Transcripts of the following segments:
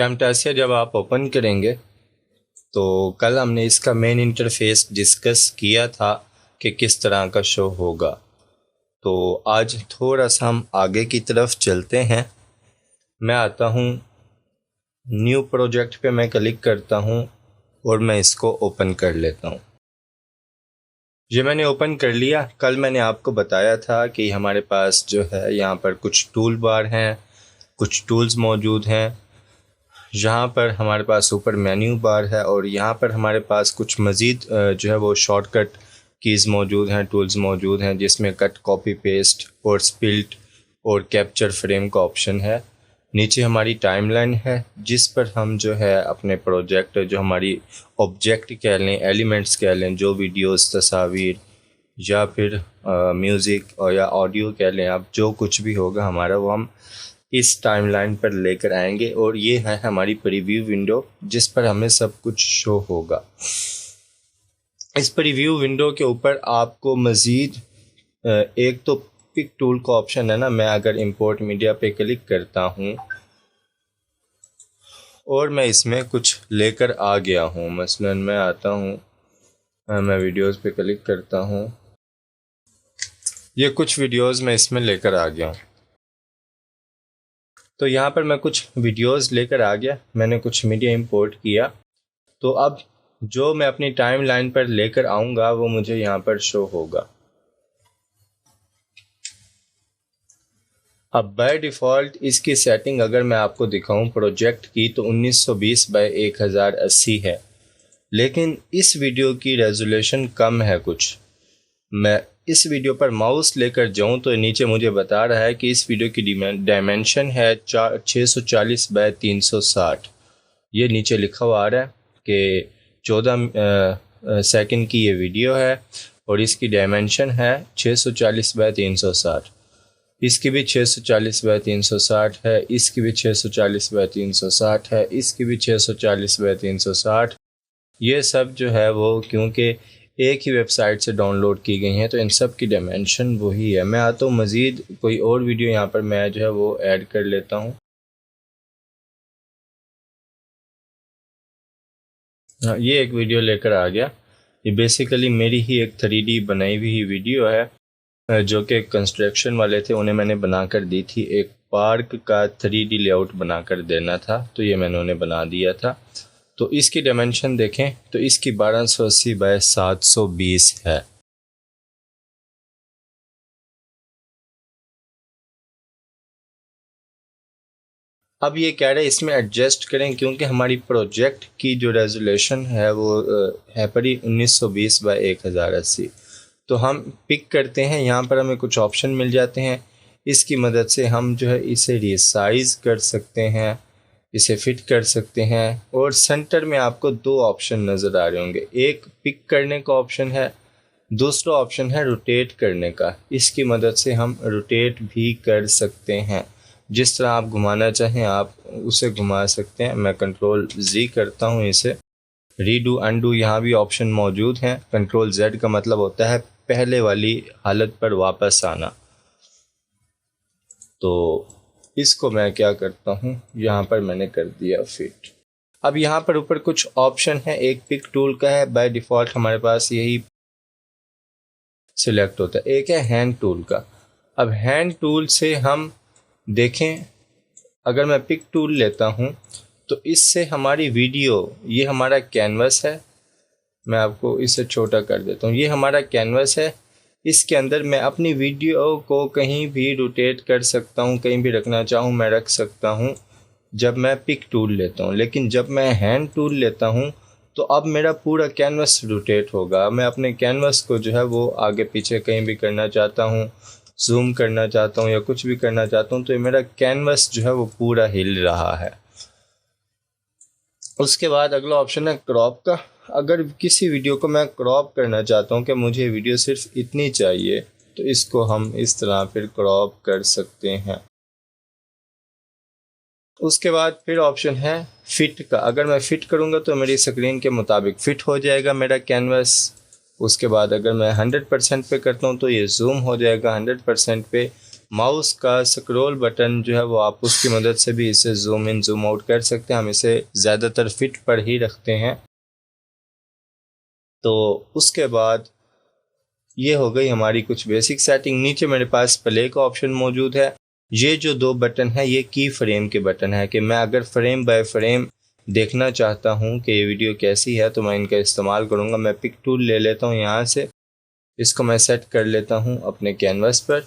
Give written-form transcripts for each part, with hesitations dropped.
Camtasia जब आप open करेंगे तो कल हमने इसका मेन इंटरफेस डिस्कस किया था कि किस तरह का शो होगा। तो आज थोड़ा सा हम आगे की तरफ चलते हैं। मैं आता हूँ न्यू प्रोजेक्ट पे, मैं क्लिक करता हूँ और मैं इसको ओपन कर लेता हूँ। ये मैंने ओपन कर लिया। कल मैंने आपको बताया था कि हमारे पास जो है यहाँ पर कुछ टूल बार हैं, कुछ टूल्स मौजूद हैं। यहाँ पर हमारे पास ऊपर मेन्यू बार है और यहाँ पर हमारे पास कुछ मज़ीद जो है वो शॉर्टकट कीज़ मौजूद हैं, टूल्स मौजूद हैं, जिसमें कट, कॉपी, पेस्ट और स्प्लिट और कैप्चर फ्रेम का ऑप्शन है। नीचे हमारी टाइमलाइन है जिस पर हम जो है अपने प्रोजेक्ट, जो हमारी ऑब्जेक्ट कह लें, एलिमेंट्स कह लें, जो वीडियोस, तस्वीर या फिर म्यूज़िक और या ऑडियो कह लें आप, जो कुछ भी होगा हमारा वो हम इस टाइमलाइन पर लेकर आएंगे। और ये है हमारी प्रीव्यू विंडो जिस पर हमें सब कुछ शो होगा। इस प्रीव्यू विंडो के ऊपर आपको मज़ीद एक तो पिक टूल का ऑप्शन है ना। मैं अगर इंपोर्ट मीडिया पे क्लिक करता हूँ और मैं इसमें कुछ लेकर आ गया हूँ, मसलन मैं आता हूँ, मैं वीडियोस पे क्लिक करता हूँ, ये कुछ वीडियोस मैं इसमें लेकर आ गया हूँ। तो यहाँ पर मैं कुछ वीडियोस लेकर आ गया, मैंने कुछ मीडिया इंपोर्ट किया। तो अब जो मैं अपनी टाइम लाइन पर लेकर आऊँगा वो मुझे यहाँ पर शो होगा। अब बाय डिफ़ॉल्ट इसकी सेटिंग अगर मैं आपको दिखाऊं प्रोजेक्ट की तो 1920 बाय 1080 है, लेकिन इस वीडियो की रेजोल्यूशन कम है कुछ। मैं इस वीडियो पर माउस लेकर जाऊं तो नीचे मुझे बता रहा है कि इस वीडियो की डायमेंशन है 640 बाय 360। ये नीचे लिखा हुआ आ रहा है कि 14 सेकंड की ये वीडियो है और इसकी डायमेंशन है 640 बाय 360। इसकी भी 640 बाय 360 है, इसकी भी 640 बाय 360 है, इसकी भी 640 बाय 360। ये सब जो है वो क्योंकि एक ही वेबसाइट से डाउनलोड की गई हैं तो इन सब की डायमेंशन वही है। मैं आता हूँ मज़ीद कोई और वीडियो यहाँ पर मैं जो है वो ऐड कर लेता हूँ। हाँ, ये एक वीडियो लेकर आ गया। ये बेसिकली मेरी ही एक 3D बनाई हुई वीडियो है जो कि कंस्ट्रक्शन वाले थे, उन्हें मैंने बना कर दी थी। एक पार्क का 3D लेआउट बना कर देना था तो ये मैंने उन्हें बना दिया था। तो इसकी डायमेंशन देखें तो इसकी 1280 बाय 720 है। अब ये कह रहे हैं इसमें एडजस्ट करें क्योंकि हमारी प्रोजेक्ट की जो रेजोल्यूशन है वो है पड़ी 1920 बाय 1080। तो हम पिक करते हैं, यहाँ पर हमें कुछ ऑप्शन मिल जाते हैं। इसकी मदद से हम जो है इसे रिसाइज कर सकते हैं, इसे फिट कर सकते हैं। और सेंटर में आपको दो ऑप्शन नज़र आ रहे होंगे, एक पिक करने का ऑप्शन है, दूसरा ऑप्शन है रोटेट करने का। इसकी मदद से हम रोटेट भी कर सकते हैं, जिस तरह आप घुमाना चाहें आप उसे घुमा सकते हैं। मैं कंट्रोल Z करता हूँ इसे। रीडू, अनडू यहाँ भी ऑप्शन मौजूद हैं। कंट्रोल Z का मतलब होता है पहले वाली हालत पर वापस आना। तो इसको मैं क्या करता हूँ, यहाँ पर मैंने कर दिया फिट। अब यहाँ पर ऊपर कुछ ऑप्शन है, एक पिक टूल का है, बाय डिफ़ॉल्ट हमारे पास यही सिलेक्ट होता है। एक है हैंड टूल का। अब हैंड टूल से हम देखें, अगर मैं पिक टूल लेता हूँ तो इससे हमारी वीडियो, ये हमारा कैनवस है, मैं आपको इसे छोटा कर देता हूँ, ये हमारा कैनवस है। इसके अंदर मैं अपनी वीडियो को कहीं भी रोटेट कर सकता हूँ, कहीं भी रखना चाहूँ मैं रख सकता हूँ जब मैं पिक टूल लेता हूँ। लेकिन जब मैं हैंड टूल लेता हूँ तो अब मेरा पूरा कैनवस रोटेट होगा। मैं अपने कैनवस को जो है वो आगे पीछे कहीं भी करना चाहता हूँ, जूम करना चाहता हूँ या कुछ भी करना चाहता हूँ तो ये मेरा कैनवस जो है वो पूरा हिल रहा है। उसके बाद अगला ऑप्शन है क्रॉप का। अगर किसी वीडियो को मैं क्रॉप करना चाहता हूँ कि मुझे वीडियो सिर्फ इतनी चाहिए तो इसको हम इस तरह फिर क्रॉप कर सकते हैं। उसके बाद फिर ऑप्शन है फिट का। अगर मैं फिट करूँगा तो मेरी स्क्रीन के मुताबिक फिट हो जाएगा मेरा कैनवस। उसके बाद अगर मैं 100% पे करता हूँ तो ये जूम हो जाएगा 100% पे। माउस का स्क्रॉल बटन जो है वो आप उसकी मदद से भी इसे जूम इन जूम आउट कर सकते हैं। हम इसे ज़्यादातर फिट पर ही रखते हैं। तो उसके बाद ये हो गई हमारी कुछ बेसिक सेटिंग। नीचे मेरे पास प्ले का ऑप्शन मौजूद है। ये जो दो बटन है ये की फ्रेम के बटन है कि मैं अगर फ्रेम बाय फ्रेम देखना चाहता हूँ कि ये वीडियो कैसी है तो मैं इनका इस्तेमाल करूँगा। मैं पिक टूल ले लेता हूँ, यहाँ से इसको मैं सेट कर लेता हूँ अपने कैनवस पर।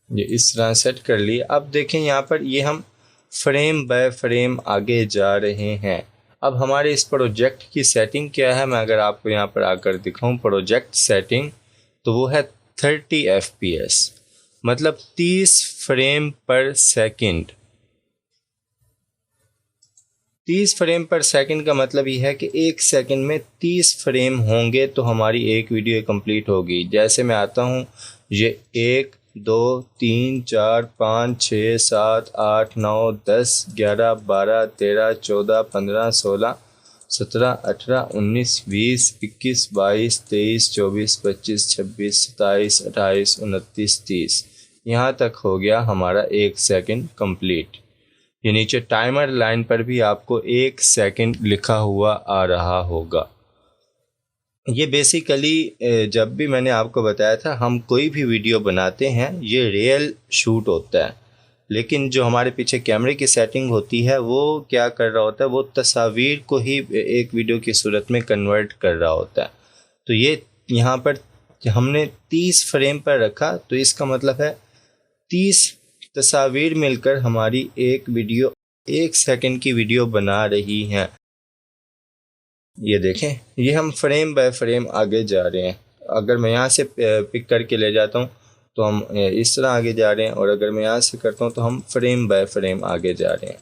ये इस तरह सेट कर लिए। अब देखें यहाँ पर ये हम फ्रेम बाय फ्रेम आगे जा रहे हैं। अब हमारे इस प्रोजेक्ट की सेटिंग क्या है, मैं अगर आपको यहाँ पर आकर दिखाऊं प्रोजेक्ट सेटिंग, तो वो है 30 FPS, मतलब 30 फ्रेम पर सेकंड। 30 फ्रेम पर सेकंड का मतलब ये है कि एक सेकंड में 30 फ्रेम होंगे तो हमारी एक वीडियो कंप्लीट होगी। जैसे मैं आता हूँ, ये 1 2 3 4 5 6 7 8 9 10 11 12 13 14 15 16 17 18 19 20 21 22 23 24 25 26 27 28 29 30, यहाँ तक हो गया हमारा एक सेकंड कंप्लीट। ये नीचे टाइमर लाइन पर भी आपको एक सेकंड लिखा हुआ आ रहा होगा। ये बेसिकली जब भी मैंने आपको बताया था हम कोई भी वीडियो बनाते हैं ये रियल शूट होता है, लेकिन जो हमारे पीछे कैमरे की सेटिंग होती है वो क्या कर रहा होता है, वो तस्वीर को ही एक वीडियो की सूरत में कन्वर्ट कर रहा होता है। तो ये यहाँ पर हमने 30 फ्रेम पर रखा तो इसका मतलब है 30 तस्वीर मिलकर हमारी एक वीडियो, एक सेकंड की वीडियो बना रही हैं। ये देखें, ये हम फ्रेम बाय फ्रेम आगे जा रहे हैं। अगर मैं यहाँ से पिक करके ले जाता हूँ तो हम इस तरह आगे जा रहे हैं, और अगर मैं यहाँ से करता हूँ तो हम फ्रेम बाय फ्रेम आगे जा रहे हैं।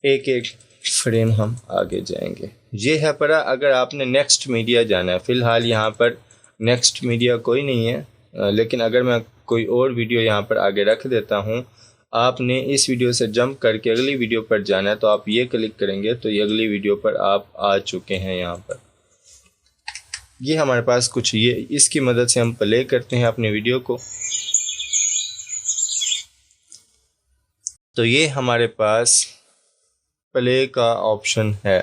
एक एक फ्रेम हम आगे जाएंगे। ये है पर अगर आपने नेक्स्ट मीडिया जाना है। फ़िलहाल यहाँ पर नेक्स्ट मीडिया कोई नहीं है, लेकिन अगर मैं कोई और वीडियो यहाँ पर आगे रख देता हूँ, आपने इस वीडियो से जंप करके अगली वीडियो पर जाना है तो आप ये क्लिक करेंगे तो ये अगली वीडियो पर आप आ चुके हैं। यहाँ पर ये हमारे पास कुछ ये इसकी मदद से हम प्ले करते हैं अपनी वीडियो को। तो ये हमारे पास प्ले का ऑप्शन है।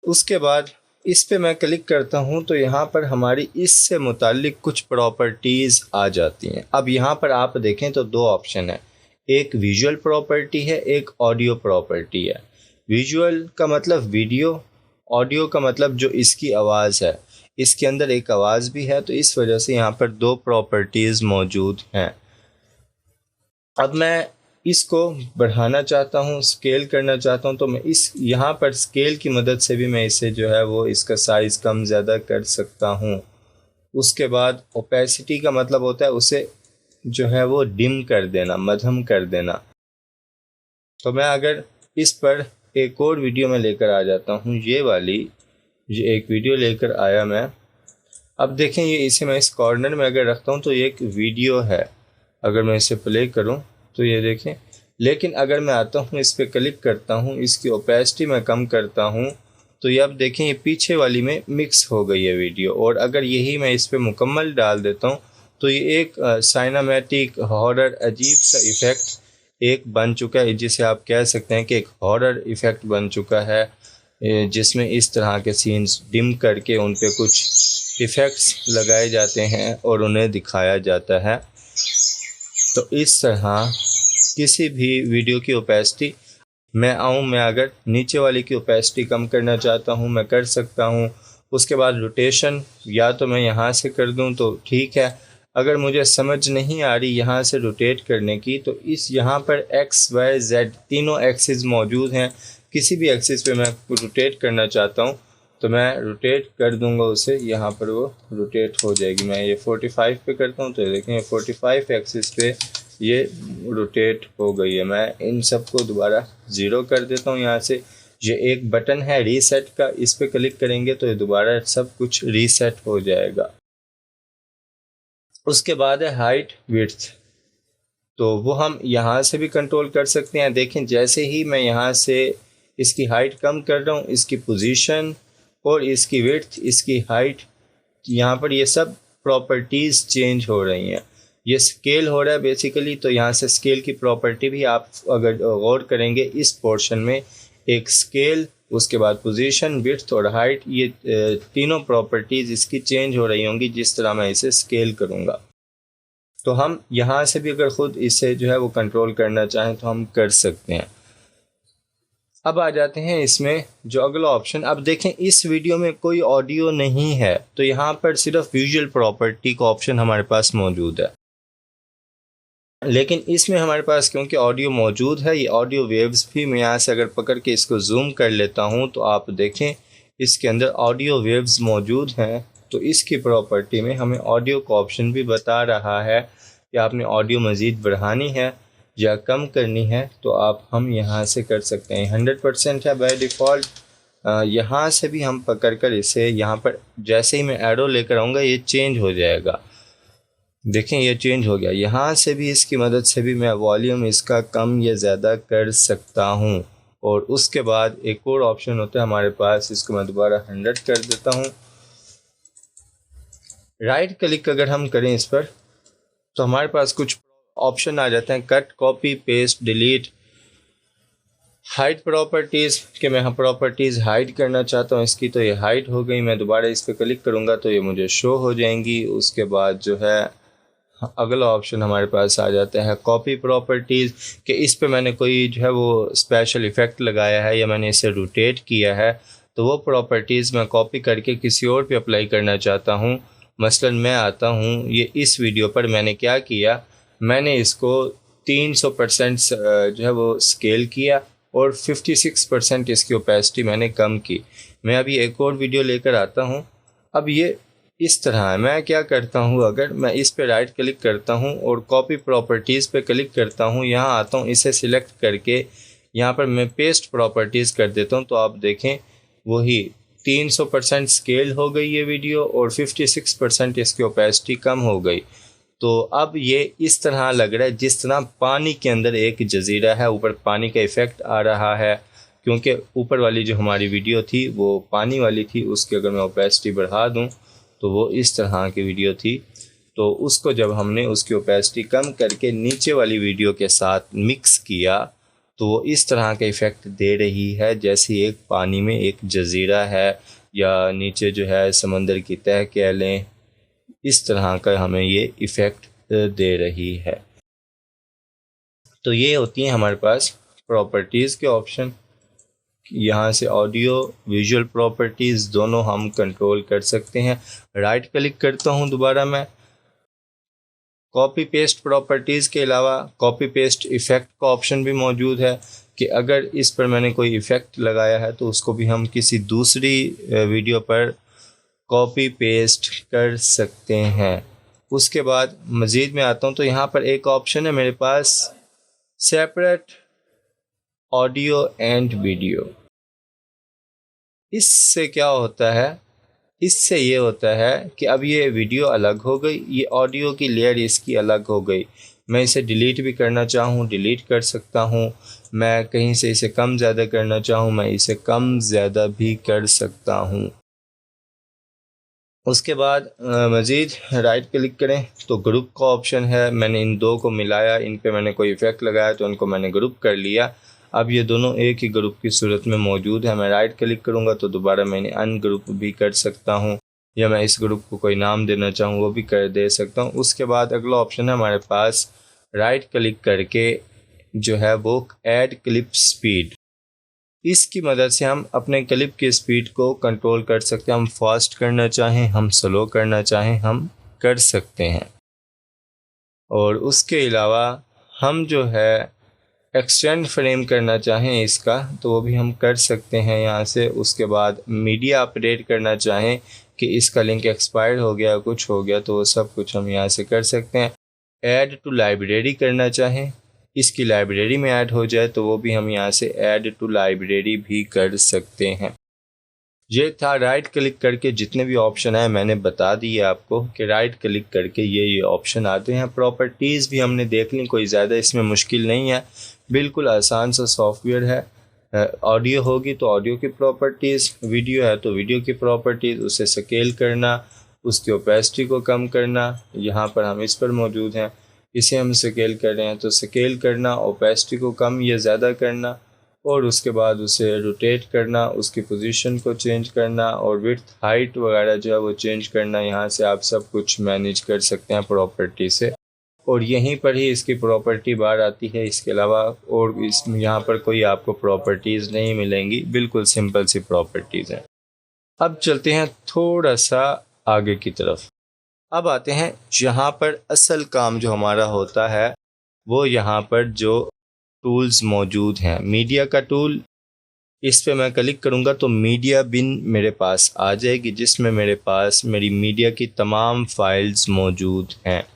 उसके बाद इस पे मैं क्लिक करता हूँ तो यहाँ पर हमारी इससे मुतालिक कुछ प्रॉपर्टीज़ आ जाती हैं। अब यहाँ पर आप देखें तो दो ऑप्शन है, एक विजुअल प्रॉपर्टी है, एक ऑडियो प्रॉपर्टी है। विजुअल का मतलब वीडियो, ऑडियो का मतलब जो इसकी आवाज़ है, इसके अंदर एक आवाज़ भी है, तो इस वजह से यहाँ पर दो प्रॉपर्टीज़ मौजूद हैं। अब मैं इसको बढ़ाना चाहता हूँ, स्केल करना चाहता हूँ, तो मैं इस यहाँ पर स्केल की मदद से भी मैं इसे जो है वो इसका साइज़ कम ज़्यादा कर सकता हूँ। उसके बाद ओपेसिटी का मतलब होता है उसे जो है वो डिम कर देना, मध्यम कर देना। तो मैं अगर इस पर एक और वीडियो में लेकर आ जाता हूँ, ये वाली, ये एक वीडियो लेकर आया मैं। अब देखें ये इसे मैं इस कॉर्नर में अगर रखता हूँ तो ये एक वीडियो है। अगर मैं इसे प्ले करूँ तो ये देखें, लेकिन अगर मैं आता हूँ इस पर क्लिक करता हूँ, इसकी ओपेसिटी मैं कम करता हूँ तो ये अब देखें ये पीछे वाली में मिक्स हो गई है वीडियो। और अगर यही मैं इस पर मुकम्मल डाल देता हूँ तो ये एक साइनामेटिक हॉरर अजीब सा इफ़ेक्ट एक बन चुका है, जिसे आप कह सकते हैं कि एक हॉरर इफ़ेक्ट बन चुका है, जिसमें इस तरह के सीन्स डिम करके उन पे कुछ इफ़ेक्ट्स लगाए जाते हैं और उन्हें दिखाया जाता है। तो इस तरह किसी भी वीडियो की ओपेसिटी मैं अगर नीचे वाली की ओपेसिटी कम करना चाहता हूँ मैं कर सकता हूँ। उसके बाद रोटेशन या तो मैं यहाँ से कर दूँ तो ठीक है, अगर मुझे समझ नहीं आ रही यहाँ से रोटेट करने की तो इस यहाँ पर एक्स वाई जेड तीनों एक्सिस मौजूद हैं। किसी भी एक्सिस पे मैं रोटेट करना चाहता हूँ तो मैं रोटेट कर दूंगा उसे, यहाँ पर वो रोटेट हो जाएगी। मैं ये 45 पे करता हूँ तो देखें 45 एक्सिस पे ये रोटेट हो गई है। मैं इन सबको दोबारा 0 कर देता हूँ यहाँ से। ये एक बटन है रीसेट का, इस पे क्लिक करेंगे तो ये दोबारा सब कुछ रीसेट हो जाएगा। उसके बाद है हाइट विड्थ, तो वो हम यहाँ से भी कंट्रोल कर सकते हैं। देखें जैसे ही मैं यहाँ से इसकी हाइट कम कर रहा हूँ, इसकी पोजीशन और इसकी विड्थ, इसकी हाइट, यहाँ पर ये सब प्रॉपर्टीज़ चेंज हो रही हैं। ये स्केल हो रहा है बेसिकली, तो यहाँ से स्केल की प्रॉपर्टी भी आप अगर गौर करेंगे इस पोर्शन में, एक स्केल, उसके बाद पोजीशन, विड्थ और हाइट, ये तीनों प्रॉपर्टीज़ इसकी चेंज हो रही होंगी जिस तरह मैं इसे स्केल करूँगा। तो हम यहाँ से भी अगर ख़ुद इसे जो है वो कंट्रोल करना चाहें तो हम कर सकते हैं। अब आ जाते हैं इसमें जो अगला ऑप्शन। अब देखें इस वीडियो में कोई ऑडियो नहीं है, तो यहाँ पर सिर्फ विजुअल प्रॉपर्टी का ऑप्शन हमारे पास मौजूद है। लेकिन इसमें हमारे पास क्योंकि ऑडियो मौजूद है, ये ऑडियो वेव्स भी, मैं यहाँ से अगर पकड़ के इसको जूम कर लेता हूँ तो आप देखें इसके अंदर ऑडियो वेव्स मौजूद हैं। तो इसकी प्रॉपर्टी में हमें ऑडियो का ऑप्शन भी बता रहा है कि आपने ऑडियो मज़ीद बढ़ानी है या कम करनी है, तो हम यहाँ से कर सकते हैं। 100% है बाय डिफ़ॉल्ट। यहाँ से भी हम पकड़ कर इसे यहाँ पर जैसे ही मैं एरो लेकर आऊँगा ये चेंज हो जाएगा। देखें ये चेंज हो गया। यहाँ से भी इसकी मदद से भी मैं वॉल्यूम इसका कम या ज़्यादा कर सकता हूँ। और उसके बाद एक और ऑप्शन होता है हमारे पास, इसको मैं दोबारा 100 कर देता हूँ। राइट क्लिक अगर हम करें इस पर तो हमारे पास कुछ ऑप्शन आ जाते हैं, cut, copy, paste, delete, hide properties के मैं प्रॉपर्टीज़ हाइड करना चाहता हूँ इसकी, तो ये हाइड हो गई। मैं दोबारा इस पर क्लिक करूँगा तो ये मुझे शो हो जाएंगी। उसके बाद जो है अगला ऑप्शन हमारे पास आ जाता है कॉपी प्रॉपर्टीज़ कि इस पे मैंने कोई जो है वो स्पेशल इफ़ेक्ट लगाया है या मैंने इसे रोटेट किया है, तो वो प्रॉपर्टीज़ मैं कॉपी करके किसी और पे अप्लाई करना चाहता हूँ। मसलन मैं आता हूँ ये इस वीडियो पर, मैंने क्या किया, मैंने इसको 300% जो है वो स्केल किया और 56% इसकी ओपेसिटी मैंने कम की। मैं अभी एक और वीडियो लेकर आता हूँ। अब ये इस तरह है, मैं क्या करता हूँ, अगर मैं इस पे राइट क्लिक करता हूँ और कॉपी प्रॉपर्टीज़ पे क्लिक करता हूँ, यहाँ आता हूँ, इसे सिलेक्ट करके यहाँ पर मैं पेस्ट प्रॉपर्टीज़ कर देता हूँ, तो आप देखें वही 300% स्केल हो गई ये वीडियो और 56% इसकी ओपेसिटी कम हो गई। तो अब ये इस तरह लग रहा है जिस तरह पानी के अंदर एक जजीरा है, ऊपर पानी का इफ़ेक्ट आ रहा है, क्योंकि ऊपर वाली जो हमारी वीडियो थी वो पानी वाली थी, उसकी अगर मैं ओपेसिटी बढ़ा दूँ तो वो इस तरह की वीडियो थी। तो उसको जब हमने उसकी ओपेसिटी कम करके नीचे वाली वीडियो के साथ मिक्स किया तो वो इस तरह का इफ़ेक्ट दे रही है जैसे एक पानी में एक जजीरा है या नीचे जो है समंदर की तह कह लें, इस तरह का हमें ये इफ़ेक्ट दे रही है। तो ये होती हैं हमारे पास प्रॉपर्टीज़ के ऑप्शन। यहाँ से ऑडियो विजुअल प्रॉपर्टीज़ दोनों हम कंट्रोल कर सकते हैं। राइट क्लिक करता हूँ दोबारा मैं, कॉपी पेस्ट प्रॉपर्टीज़ के अलावा कॉपी पेस्ट इफ़ेक्ट का ऑप्शन भी मौजूद है कि अगर इस पर मैंने कोई इफ़ेक्ट लगाया है तो उसको भी हम किसी दूसरी वीडियो पर कॉपी पेस्ट कर सकते हैं। उसके बाद मज़ीद में आता हूँ तो यहाँ पर एक ऑप्शन है मेरे पास, सेपरेट ऑडियो एंड वीडियो। इससे क्या होता है, इससे ये होता है कि अब ये वीडियो अलग हो गई, ये ऑडियो की लेयर इसकी अलग हो गई। मैं इसे डिलीट भी करना चाहूँ डिलीट कर सकता हूँ, मैं कहीं से इसे कम ज़्यादा करना चाहूँ मैं इसे कम ज़्यादा भी कर सकता हूँ। उसके बाद मज़ीद राइट क्लिक करें तो ग्रुप का ऑप्शन है, मैंने इन दो को मिलाया, इन पे मैंने कोई इफ़ेक्ट लगाया तो उनको मैंने ग्रुप कर लिया। अब ये दोनों एक ही ग्रुप की सूरत में मौजूद है। मैं राइट क्लिक करूँगा तो दोबारा मैंने अनग्रुप भी कर सकता हूँ या मैं इस ग्रुप को कोई नाम देना चाहूँ वो भी कर दे सकता हूँ। उसके बाद अगला ऑप्शन है हमारे पास, राइट क्लिक करके जो है वो ऐड क्लिप स्पीड। इसकी मदद से हम अपने क्लिप की स्पीड को कंट्रोल कर सकते हैं। हम फास्ट करना चाहें, हम स्लो करना चाहें, हम कर सकते हैं। और उसके अलावा हम जो है एक्सटेंड फ्रेम करना चाहें इसका तो वो भी हम कर सकते हैं यहाँ से। उसके बाद मीडिया अपडेट करना चाहें कि इसका लिंक एक्सपायर्ड हो गया कुछ हो गया तो वो सब कुछ हम यहाँ से कर सकते हैं। ऐड टू लाइब्रेरी करना चाहें, इसकी लाइब्रेरी में ऐड हो जाए तो वो भी हम यहाँ से ऐड टू लाइब्रेरी भी कर सकते हैं। ये था राइट क्लिक करके जितने भी ऑप्शन है मैंने बता दिए आपको कि राइट क्लिक करके ये ऑप्शन आते हैं। प्रॉपर्टीज़ भी हमने देख ली, कोई ज़्यादा इसमें मुश्किल नहीं है, बिल्कुल आसान सा सॉफ्टवेयर है। ऑडियो होगी तो ऑडियो की प्रॉपर्टीज़, वीडियो है तो वीडियो की प्रॉपर्टीज़, उसे स्केल करना, उसकी ओपेसिटी को कम करना, यहाँ पर हम इस पर मौजूद हैं, इसे हम स्केल कर रहे हैं। तो स्केल करना, ओपेसिटी को कम या ज़्यादा करना, और उसके बाद उसे रोटेट करना, उसकी पोजीशन को चेंज करना, और विड्थ हाइट वगैरह जो है वो चेंज करना। यहाँ से आप सब कुछ मैनेज कर सकते हैं प्रॉपर्टी से, और यहीं पर ही इसकी प्रॉपर्टी बार आती है। इसके अलावा और यहाँ पर कोई आपको प्रॉपर्टीज़ नहीं मिलेंगी, बिल्कुल सिंपल सी प्रॉपर्टीज़ हैं। अब चलते हैं थोड़ा सा आगे की तरफ। अब आते हैं जहाँ पर असल काम जो हमारा होता है, वो यहाँ पर जो टूल्स मौजूद हैं, मीडिया का टूल, इस पे मैं क्लिक करूँगा तो मीडिया बिन मेरे पास आ जाएगी, जिसमें मेरे पास मेरी मीडिया की तमाम फाइल्स मौजूद हैं।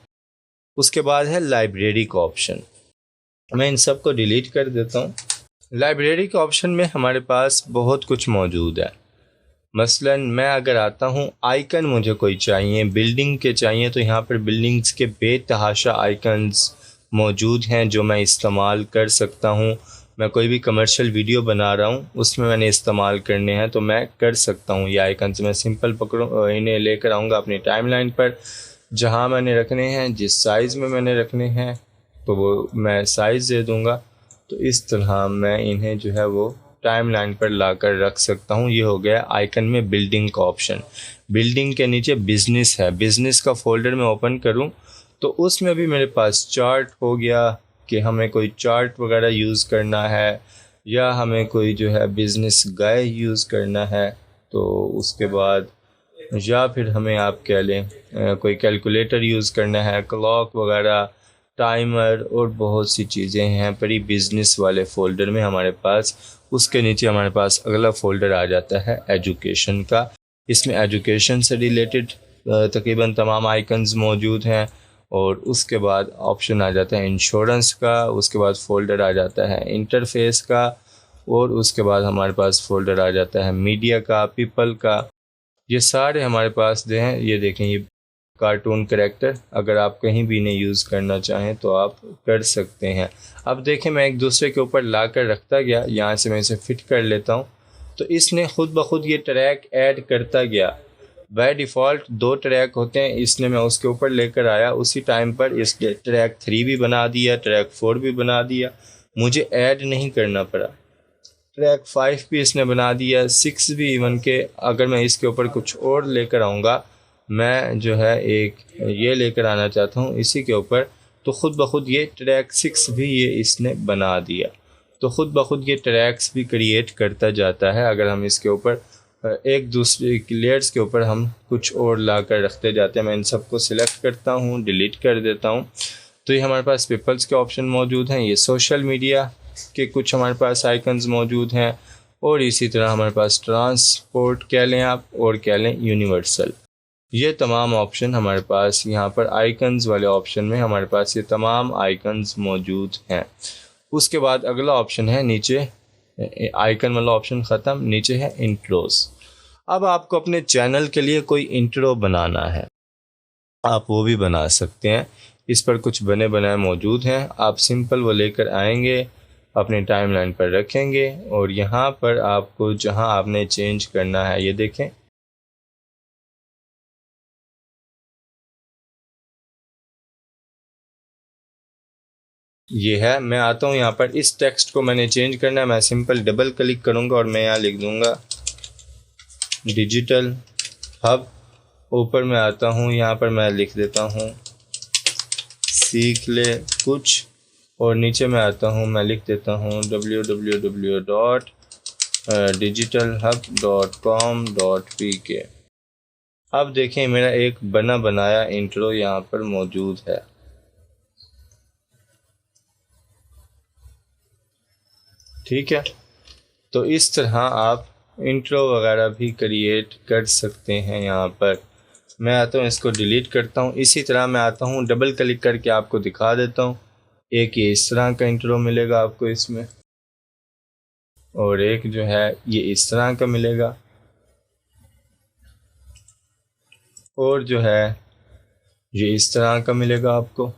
उसके बाद है लाइब्रेरी का ऑप्शन, मैं इन सब को डिलीट कर देता हूँ। लाइब्रेरी के ऑप्शन में हमारे पास बहुत कुछ मौजूद है। मसलन मैं अगर आता हूँ, आइकन मुझे कोई चाहिए, बिल्डिंग के चाहिए, तो यहाँ पर बिल्डिंग्स के बेतहाशा आइकन्स मौजूद हैं जो मैं इस्तेमाल कर सकता हूँ। मैं कोई भी कमर्शियल वीडियो बना रहा हूँ, उसमें मैंने इस्तेमाल करने हैं तो मैं कर सकता हूँ। ये आइकन्स मैं सिंपल पकड़ूँ, इन्हें लेकर आऊँगा अपनी टाइमलाइन पर, जहाँ मैंने रखने हैं, जिस साइज़ में मैंने रखने हैं तो वो मैं साइज़ दे दूँगा। तो इस तरह मैं इन्हें जो है वो टाइमलाइन पर लाकर रख सकता हूँ। ये हो गया आइकन में बिल्डिंग का ऑप्शन। बिल्डिंग के नीचे बिज़नेस है, बिज़नेस का फोल्डर में ओपन करूँ तो उसमें भी मेरे पास चार्ट हो गया कि हमें कोई चार्ट वगैरह यूज़ करना है, या हमें कोई जो है बिज़नेस गाइड यूज़ करना है, तो उसके बाद या फिर हमें आप कह लें कोई कैलकुलेटर यूज़ करना है, क्लॉक वगैरह, टाइमर और बहुत सी चीज़ें हैं परी बिज़नेस वाले फ़ोल्डर में हमारे पास। उसके नीचे हमारे पास अगला फ़ोल्डर आ जाता है एजुकेशन का। इसमें एजुकेशन से रिलेटेड तकरीबन तमाम आइकन्स मौजूद हैं, और उसके बाद ऑप्शन आ जाता है इंश्योरेंस का, उसके बाद फ़ोल्डर आ जाता है इंटरफेस का, और उसके बाद हमारे पास फ़ोल्डर आ जाता है मीडिया का, पीपल का। ये सारे हमारे पास जो हैं, ये देखें, ये कार्टून कैरेक्टर, अगर आप कहीं भी इन्हें यूज़ करना चाहें तो आप कर सकते हैं। अब देखें, मैं एक दूसरे के ऊपर ला कर रखता गया, यहाँ से मैं इसे फिट कर लेता हूँ तो इसने खुद ब खुद ये ट्रैक ऐड करता गया। बाय डिफ़ॉल्ट 2 ट्रैक होते हैं, इसने मैं उसके ऊपर लेकर आया, उसी टाइम पर इसने ट्रैक 3 भी बना दिया, ट्रैक 4 भी बना दिया, मुझे ऐड नहीं करना पड़ा। ट्रैक 5 भी इसने बना दिया, 6 भी इवन के अगर मैं इसके ऊपर कुछ और लेकर आऊँगा, मैं जो है एक ये लेकर आना चाहता हूँ इसी के ऊपर, तो ख़ुद ब खुद ये ट्रैक 6 भी ये इसने बना दिया। तो ख़ुद ब खुद ये ट्रैक्स भी क्रिएट करता जाता है। अगर हम इसके ऊपर एक दूसरे की लेयर्स के ऊपर हम कुछ और ला कर रखते जाते हैं। मैं इन सबको सिलेक्ट करता हूँ, डिलीट कर देता हूँ। तो ये हमारे पास पीपल्स के ऑप्शन मौजूद हैं, ये सोशल मीडिया के कुछ हमारे पास आइकन्स मौजूद हैं, और इसी तरह हमारे पास ट्रांसपोर्ट कह लें आप, और कह लें यूनिवर्सल। ये तमाम ऑप्शन हमारे पास यहाँ पर आइकन्स वाले ऑप्शन में हमारे पास ये तमाम आइकन्स मौजूद हैं। उसके बाद अगला ऑप्शन है नीचे, आइकन वाला ऑप्शन ख़त्म, नीचे है इंट्रोस। अब आपको अपने चैनल के लिए कोई इंट्रो बनाना है, आप वो भी बना सकते हैं। इस पर कुछ बने बनाए मौजूद हैं, आप सिंपल वो लेकर आएंगे, अपने टाइमलाइन पर रखेंगे, और यहाँ पर आपको जहाँ आपने चेंज करना है, ये देखें, ये है। मैं आता हूँ यहाँ पर, इस टेक्स्ट को मैंने चेंज करना है, मैं सिंपल डबल क्लिक करूँगा और मैं यहाँ लिख दूँगा डिजिटल हब। ऊपर मैं आता हूँ, यहाँ पर मैं लिख देता हूँ सीख ले कुछ, और नीचे मैं आता हूँ, मैं लिख देता हूँ www.digitalhub.com.pk। अब देखें, मेरा एक बना बनाया इंट्रो यहाँ पर मौजूद है। ठीक है, तो इस तरह आप इंट्रो वगैरह भी क्रिएट कर सकते हैं। यहाँ पर मैं आता हूँ, इसको डिलीट करता हूँ। इसी तरह मैं आता हूँ, डबल क्लिक करके आपको दिखा देता हूँ। एक ये इस तरह का इंट्रो मिलेगा आपको इसमें, और एक जो है ये इस तरह का मिलेगा, और जो है ये इस तरह का मिलेगा आपको,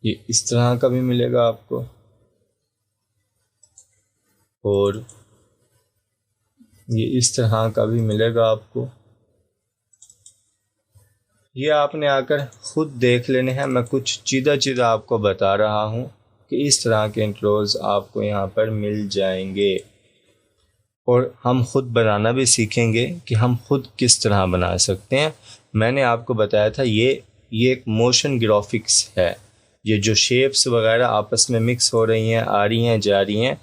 ये इस तरह का भी मिलेगा आपको, और ये इस तरह का भी मिलेगा आपको। ये आपने आकर ख़ुद देख लेने हैं। मैं कुछ चीज़ा आपको बता रहा हूँ कि इस तरह के इंट्रोज़ आपको यहाँ पर मिल जाएंगे, और हम ख़ुद बनाना भी सीखेंगे कि हम ख़ुद किस तरह बना सकते हैं। मैंने आपको बताया था ये एक मोशन ग्राफिक्स है। ये जो शेप्स वगैरह आपस में मिक्स हो रही हैं, आ रही हैं, जा रही हैं,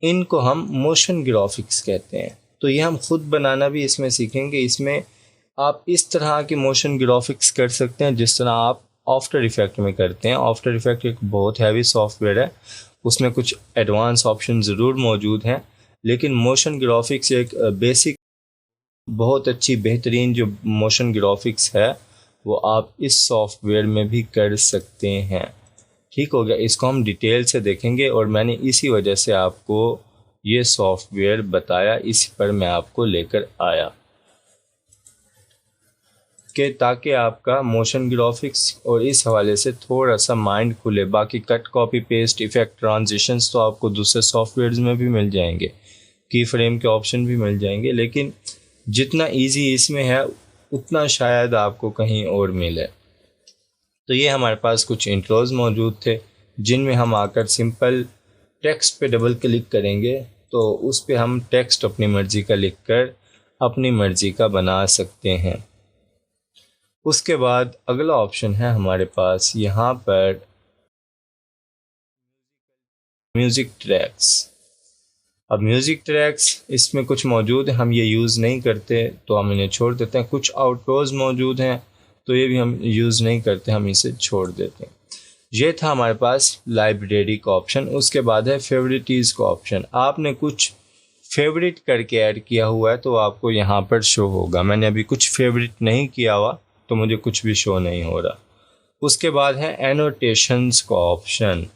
इनको हम मोशन ग्राफिक्स कहते हैं। तो ये हम ख़ुद बनाना भी इसमें सीखेंगे। इसमें आप इस तरह की मोशन ग्राफिक्स कर सकते हैं जिस तरह आप आफ्टर इफ़ेक्ट में करते हैं। आफ्टर इफ़ेक्ट एक बहुत हैवी सॉफ्टवेयर है, उसमें कुछ एडवांस ऑप्शन ज़रूर मौजूद हैं, लेकिन मोशन ग्राफिक्स एक बेसिक बहुत अच्छी बेहतरीन जो मोशन ग्राफिक्स है वो आप इस सॉफ्टवेयर में भी कर सकते हैं। ठीक हो गया, इसको हम डिटेल से देखेंगे, और मैंने इसी वजह से आपको ये सॉफ्टवेयर बताया, इस पर मैं आपको लेकर आया कि ताकि आपका मोशन ग्राफिक्स और इस हवाले से थोड़ा सा माइंड खुले। बाकी cut, copy, paste, effect, transitions तो आपको दूसरे सॉफ्टवेयर्स में भी मिल जाएंगे, की फ्रेम के ऑप्शन भी मिल जाएंगे, लेकिन जितना इजी इसमें है उतना शायद आपको कहीं और मिले। तो ये हमारे पास कुछ इंट्रोज मौजूद थे जिनमें हम आकर सिंपल टेक्स्ट पे डबल क्लिक करेंगे तो उस पे हम टेक्स्ट अपनी मर्ज़ी का लिख कर अपनी मर्ज़ी का बना सकते हैं। उसके बाद अगला ऑप्शन है हमारे पास यहाँ पर म्यूज़िक ट्रैक्स। अब म्यूज़िक ट्रैक्स इसमें कुछ मौजूद है, हम ये यूज़ नहीं करते तो हम इन्हें छोड़ देते हैं। कुछ आउट्रोज मौजूद हैं तो ये भी हम यूज़ नहीं करते, हम इसे छोड़ देते हैं। ये था हमारे पास लाइब्रेरी का ऑप्शन। उसके बाद है फेवरेटीज़ का ऑप्शन। आपने कुछ फेवरेट करके ऐड किया हुआ है तो आपको यहाँ पर शो होगा। मैंने अभी कुछ फेवरेट नहीं किया हुआ तो मुझे कुछ भी शो नहीं हो रहा। उसके बाद है एनोटेशंस का ऑप्शन।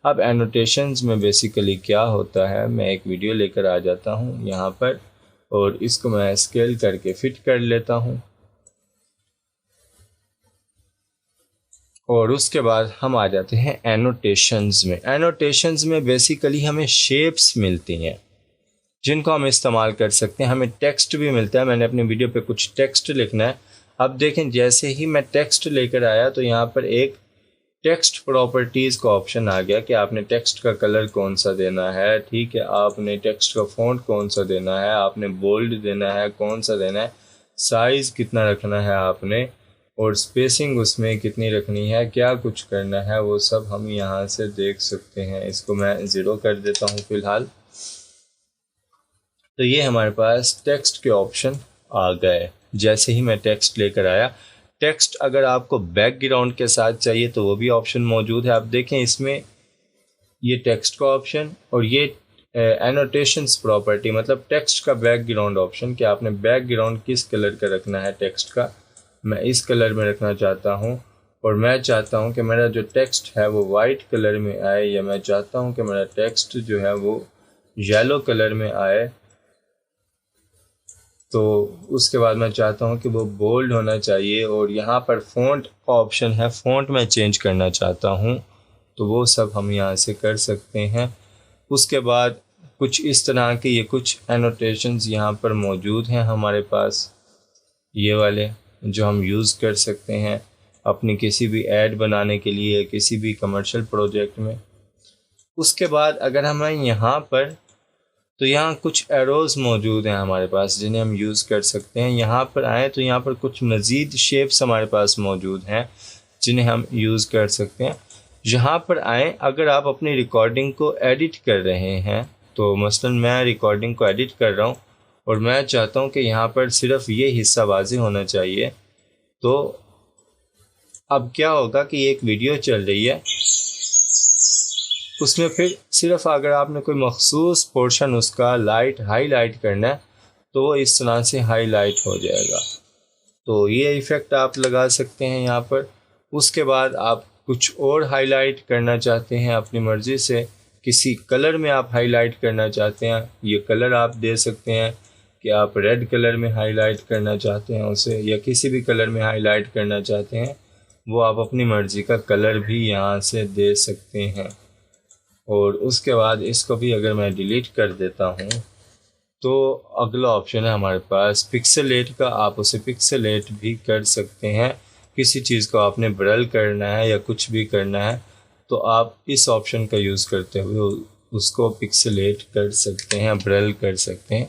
अब एनोटेशंस में बेसिकली क्या होता है, मैं एक वीडियो लेकर आ जाता हूँ यहाँ पर और इसको मैं स्केल करके फिट कर लेता हूँ, और उसके बाद हम आ जाते हैं एनोटेशंस में। एनोटेशंस में बेसिकली हमें शेप्स मिलती हैं जिनको हम इस्तेमाल कर सकते हैं। हमें टेक्स्ट भी मिलता है। मैंने अपनी वीडियो पे कुछ टेक्स्ट लिखना है। अब देखें, जैसे ही मैं टेक्स्ट लेकर आया तो यहाँ पर एक टेक्स्ट प्रॉपर्टीज़ का ऑप्शन आ गया कि आपने टेक्स्ट का कलर कौन सा देना है, ठीक है, आपने टेक्स्ट का फ़ॉन्ट कौन सा देना है, आपने बोल्ड देना है, कौन सा देना है, साइज़ कितना रखना है आपने, और स्पेसिंग उसमें कितनी रखनी है, क्या कुछ करना है, वो सब हम यहाँ से देख सकते हैं। इसको मैं 0 कर देता हूँ फ़िलहाल। तो ये हमारे पास टेक्स्ट के ऑप्शन आ गए जैसे ही मैं टेक्स्ट लेकर आया। टेक्स्ट अगर आपको बैकग्राउंड के साथ चाहिए तो वो भी ऑप्शन मौजूद है। आप देखें इसमें ये टेक्स्ट का ऑप्शन और ये एनोटेशंस प्रॉपर्टी, मतलब टेक्स्ट का बैकग्राउंड ऑप्शन कि आपने बैकग्राउंड किस कलर का रखना है टेक्स्ट का। मैं इस कलर में रखना चाहता हूँ, और मैं चाहता हूँ कि मेरा जो टेक्स्ट है वो वाइट कलर में आए, या मैं चाहता हूँ कि मेरा टेक्स्ट जो है वो येलो कलर में आए। तो उसके बाद मैं चाहता हूँ कि वो बोल्ड होना चाहिए, और यहाँ पर फ़ॉन्ट का ऑप्शन है, फ़ॉन्ट मैं चेंज करना चाहता हूँ, तो वो सब हम यहाँ से कर सकते हैं। उसके बाद कुछ इस तरह के ये कुछ एनोटेशंस यहाँ पर मौजूद हैं हमारे पास, ये वाले जो हम यूज़ कर सकते हैं अपनी किसी भी ऐड बनाने के लिए, किसी भी कमर्शियल प्रोजेक्ट में। उसके बाद अगर हम यहाँ पर, तो यहाँ कुछ एरोज़ मौजूद हैं हमारे पास जिन्हें हम यूज़ कर सकते हैं। यहाँ पर आएँ तो यहाँ पर कुछ मज़ीद शेप्स हमारे पास मौजूद हैं जिन्हें हम यूज़ कर सकते हैं। यहाँ पर आएँ, अगर आप अपनी रिकॉर्डिंग को एडिट कर रहे हैं, तो मसलन मैं रिकॉर्डिंग को एडिट कर रहा हूँ और मैं चाहता हूँ कि यहाँ पर सिर्फ ये हिस्सा वाज़ेह होना चाहिए, तो अब क्या होगा कि एक वीडियो चल रही है, उसमें फिर सिर्फ अगर आपने कोई मखसूस पोर्शन उसका हाईलाइट करना है तो वो इस तरह से हाईलाइट हो जाएगा। तो ये इफ़ेक्ट आप लगा सकते हैं यहाँ पर। उसके बाद आप कुछ और हाईलाइट करना चाहते हैं अपनी मर्ज़ी से, किसी कलर में आप हाईलाइट करना चाहते हैं, ये कलर आप दे सकते हैं कि आप रेड कलर में हाईलाइट करना चाहते हैं उसे, या किसी भी कलर में हाईलाइट करना चाहते हैं, वो आप अपनी मर्ज़ी का कलर भी यहाँ से दे सकते हैं। और उसके बाद इसको भी अगर मैं डिलीट कर देता हूँ तो अगला ऑप्शन है हमारे पास पिक्सेलेट का। आप उसे पिक्सेलेट भी कर सकते हैं। किसी चीज़ को आपने ब्रल करना है या कुछ भी करना है तो आप इस ऑप्शन का यूज़ करते हुए उसको पिक्सेलेट कर सकते हैं, ब्रल कर सकते हैं।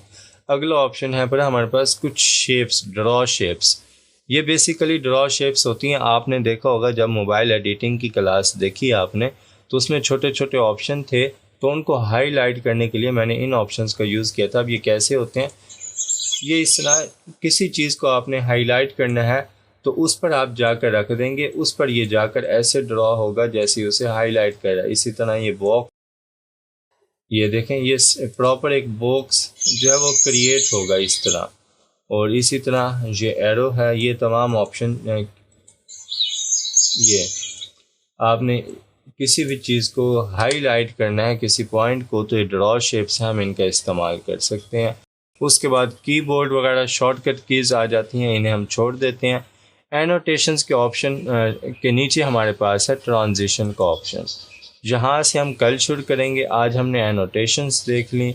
अगला ऑप्शन है पर हमारे पास कुछ शेप्स, ड्रॉ शेप्स। ये बेसिकली ड्रॉ शेप्स होती हैं। आपने देखा होगा जब मोबाइल एडिटिंग की क्लास देखी आपने तो उसमें छोटे छोटे ऑप्शन थे, तो उनको हाईलाइट करने के लिए मैंने इन ऑप्शंस का यूज़ किया था। अब ये कैसे होते हैं, ये इस तरह किसी चीज़ को आपने हाईलाइट करना है तो उस पर आप जाकर रख देंगे, उस पर ये जाकर ऐसे ड्रॉ होगा जैसे उसे हाईलाइट कर रहा है। इसी तरह ये बॉक्स, ये देखें, ये प्रॉपर एक बॉक्स जो है वो क्रिएट होगा इस तरह। और इसी तरह ये एरो है, ये तमाम ऑप्शन, ये आपने किसी भी चीज़ को हाईलाइट करना है, किसी पॉइंट को, तो ये ड्रॉ शेप्स हैं, हम इनका इस्तेमाल कर सकते हैं। उसके बाद कीबोर्ड वगैरह शॉर्टकट कीज़ आ जाती हैं, इन्हें हम छोड़ देते हैं। एनोटेशंस के ऑप्शन के नीचे हमारे पास है ट्रांजिशन का ऑप्शन। जहाँ से हम कल शुरू करेंगे। आज हमने एनोटेशंस देख ली,